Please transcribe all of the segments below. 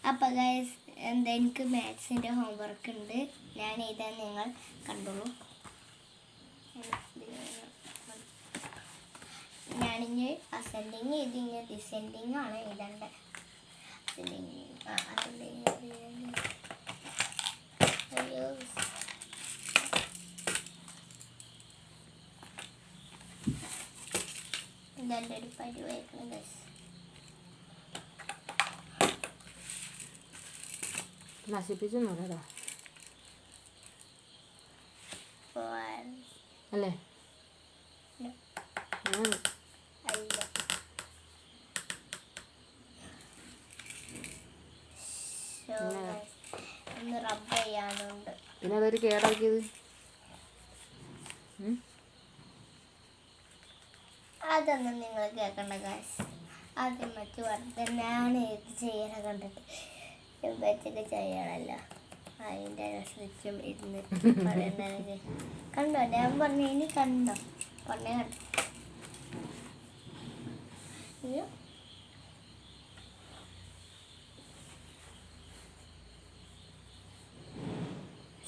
അപ്പോൾ ഗൈസ് എന്താ എനിക്ക് മാത്സിൻ്റെ ഹോംവർക്ക് ഉണ്ട്. ഞാൻ എഴുതാൻ നിങ്ങൾ കണ്ടോളൂ. ഞാനിഞ്ഞ് അസെൻഡിങ് എഴുതി, ഡിസെൻഡിങ് ആണ് എഴുതേണ്ടത്. അയ്യോ ഇതെൻ്റെ ഒരു പരിവായിരുന്നു ഗൈസ്. നശിപ്പിച്ചൊന്നുമല്ലടാ അല്ലേ? ഒന്ന് റബ്ബ് ചെയ്യാനുണ്ട്. പിന്നെ അതൊരു കേടാക്കിയത് അതൊന്നും നിങ്ങൾ കേൾക്കണ്ട ഗൈസ്. ആദ്യം മറ്റു വെറുതെ ഞാൻ ഇത് ചെയ്യണ കണ്ടിട്ട് വെച്ചൊക്കെ ചെയ്യണമല്ലോ, അതിൻ്റെ അനുസരിച്ചും ഇരുന്ന് പറയണെങ്കിൽ കണ്ടോ. ഞാൻ പറഞ്ഞു ഇനി കണ്ടോ പറഞ്ഞേ കണ്ടോ. അയ്യോ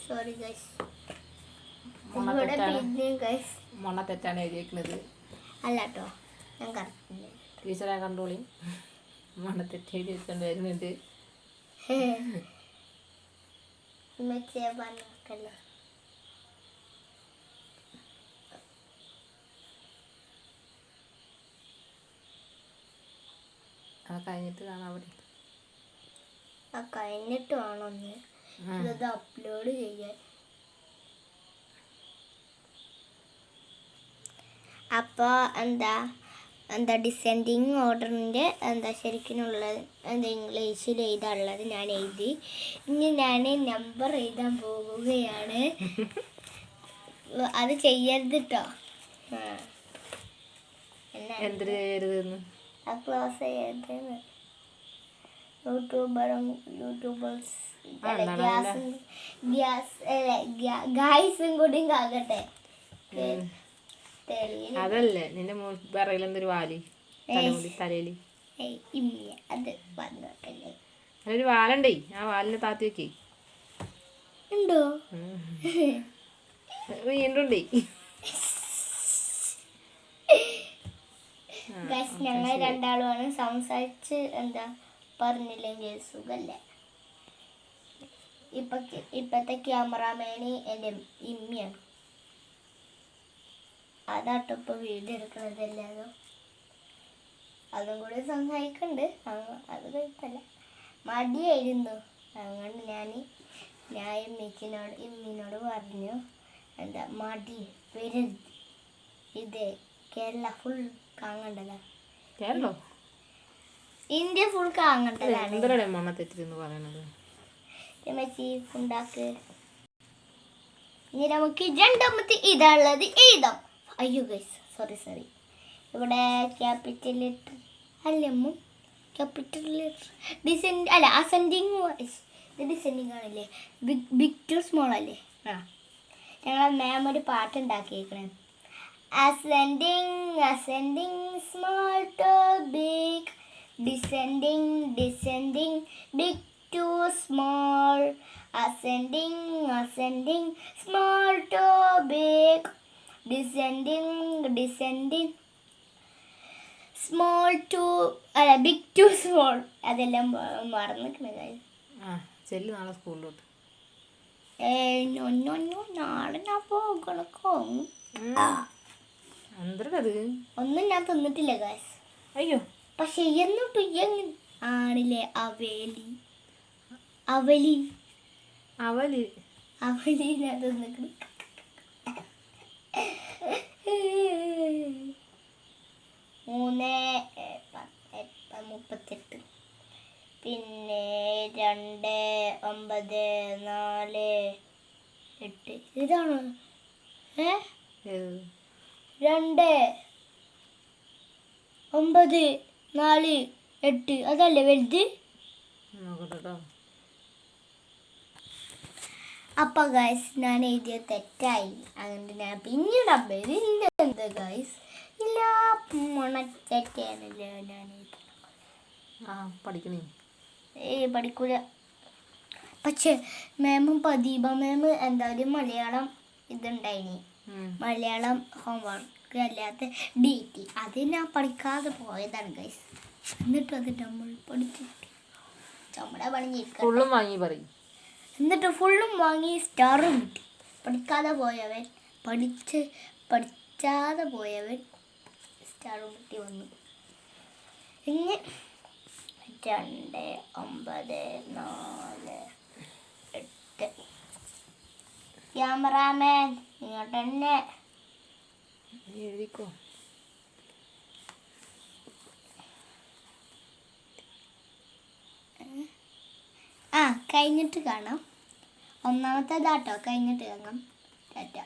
സോറി ഗൈസ്. ഇവിടെ പിന്നെയും ഗൈസ് മൊണ്ണ തെറ്റാണ് എഴുതിയേക്കുന്നത്. അല്ല കേട്ടോ, ഞാൻ കറക്റ്റ് ടീച്ചറെ കണ്ടോളി. മണ്ണ തെറ്റ് എഴുതി വെച്ചോണ്ട് വരുന്നുണ്ട്. പറഞ്ഞല്ലോ. കഴിഞ്ഞിട്ട് കാണാൻ അവിടെ കഴിഞ്ഞിട്ട് വേണമെന്ന് ഇത് അപ്ലോഡ് ചെയ്യാൻ. അപ്പോൾ എന്താ ഡിസെൻഡിങ് ഓർഡറിൻ്റെ ശരിക്കുമുള്ളത് ഇംഗ്ലീഷിൽ എഴുതാനുള്ളത് ഞാൻ എഴുതി. ഇനി ഞാൻ നമ്പർ എഴുതാൻ പോകുകയാണ്. അത് ചെയ്യരുത് കേട്ടോ. എന്തിനു ചെയ്യരുതെന്ന് ക്ലോസ് ചെയ്യരുതെന്ന്. ഗായ്സും കൂടി ആകട്ടെ. അതല്ലേ നിന്റെ വിറയിൽ എന്തൊരു വാല് തലയില് അതൊരു വാലുണ്ടേ. ആ വാലിനെ താത്തി വെക്കേ ഉണ്ടോ? വീണ്ടുണ്ടേ. ഞങ്ങൾ രണ്ടാളുമാണ് സംസാരിച്ച് പറഞ്ഞില്ലെങ്കിൽ സുഖല്ലേ. ഇപ്പത്തെ ക്യാമറാമാന് എൻ്റെ ഇമ്മിയാണ്. അതാട്ടോ ഇപ്പൊ വീഡിയോ എടുക്കണതല്ലോ. അതും കൂടി സഹായിക്കുന്നുണ്ട്. അത് കുഴപ്പമില്ല. മടിയായിരുന്നു. അതുകൊണ്ട് ഞാൻ ഇമ്മിനോട് പറഞ്ഞു മടി വരരുത്. ഇത് കേരള ഫുൾ കാണേണ്ടതാ. കേരളോ ഇന്ത്യ ഫുൾ കാണേണ്ടതാണ്. മണ്ണ തെറ്റിന്ന് പറയണത് ഉണ്ടാക്ക്. ഇനി നമുക്ക് രണ്ടാമത്തെ ഇതാണുള്ളത് എഴുതാം. അയ്യോ ഗൈസ് സോറി. ഇവിടെ ക്യാപിറ്റൽ ലെറ്റർ അല്ലമ്മ, ക്യാപിറ്റൽ ലെറ്റർ ഡിസെൻഡ് അല്ല അസെൻഡിങ്. ഇത് ഡിസെൻഡിങ് ആണല്ലേ, ബിഗ് ടു സ്മോൾ അല്ലേ? ഞങ്ങൾ മാം ഒരു പാട്ടുണ്ടാക്കിയേക്കണേ. ascending small to big, descending big to small, ascending small to big, descending small to big to small. അതെല്ലാം മറന്നിക്കണേ. നാളെ സ്കൂളിലോട്ട്. നാളെ ഞാൻ പോകണക്കോ. ഒന്നും ഞാൻ തിന്നിട്ടില്ല ഗൈസ്. അയ്യോ പക്ഷെ എന്നിട്ട് ആണില്ലേ അവലി ഞാൻ തിന്നിട്ട്. മൂന്ന് 38 പിന്നെ 2 9 4 8 ഇതാണോ? 2 9 4 8 അതല്ലേ വലുത്? അപ്പോൾ ഗൈസ് ഞാൻ എഴുതിയ തെറ്റായി. അതുകൊണ്ട് ഞാൻ പിന്നീട് എന്താ ഗൈസ് ഇല്ല മുണച്ചേറ്റാണല്ലോ ഞാൻ പഠിക്കണേ. പഠിക്കൂല. പക്ഷേ മാമും പ്രദീപ മാം എന്തായാലും മലയാളം ഇതുണ്ടായിനി, മലയാളം ഹോംവർക്ക് അല്ലാത്ത DT അത് ഞാൻ പഠിക്കാതെ പോയതാണ് ഗൈസ്. എന്നിട്ടും അത് നമ്മൾ പഠിച്ചു നമ്മുടെ പണിഞ്ഞിരിക്കും. ഫുള്ളും വാങ്ങി പറയും. എന്നിട്ട് ഫുള്ളും വാങ്ങി സ്റ്റാറും കിട്ടി. പഠിക്കാതെ പോയവൻ പഠിച്ചാതെ പോയവൻ സ്റ്റാറും കിട്ടി വന്നു. ഇനി 2 9 4 8 ക്യാമറാമാൻ ഇങ്ങോട്ട് തന്നെ. എഴുതിക്കോ. കഴിഞ്ഞിട്ട് കാണാം. ഒന്നാമത്തേതാട്ടോ, കഴിഞ്ഞിട്ട് കാണാം. ടാറ്റ.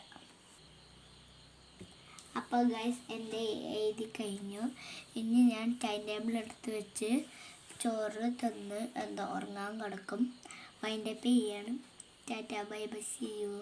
അപ്പോൾ ഗൈസ് എൻ്റെ എഴുതി കഴിഞ്ഞു. ഇനി ഞാൻ ടൈം ടേബിൾ എടുത്ത് വെച്ച് ചോറ് തിന്ന് ഉറങ്ങാൻ കിടക്കും. വൈൻഡപ്പ് ചെയ്യണം. Tata bye bye, see U.